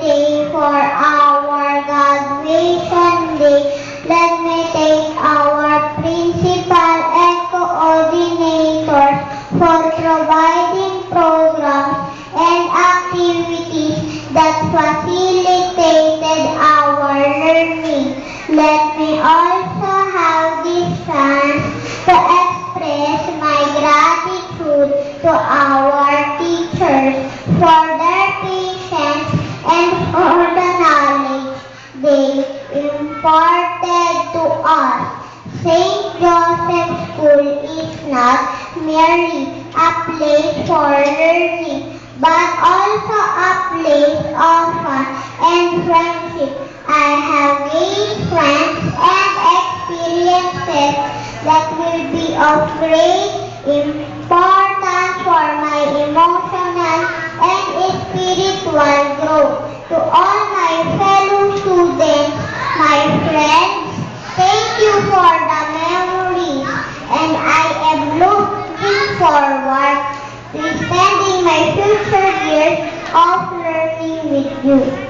today for our graduation day. Let me thank our principal and coordinators for providing programs and activities that facilitated our learning. Let me also have this chance to express my gratitude to our teachers for their patience and for the knowledge they imparted to us. St. Joseph School is not merely a place for learning, but also a place of fun and friendship. I have gained friends and experiences that will be of great importance for my emotional and spiritual growth. To all my fellow students, my friends, thank you for the memories, and I am looking forward to spending my future years of learning with you.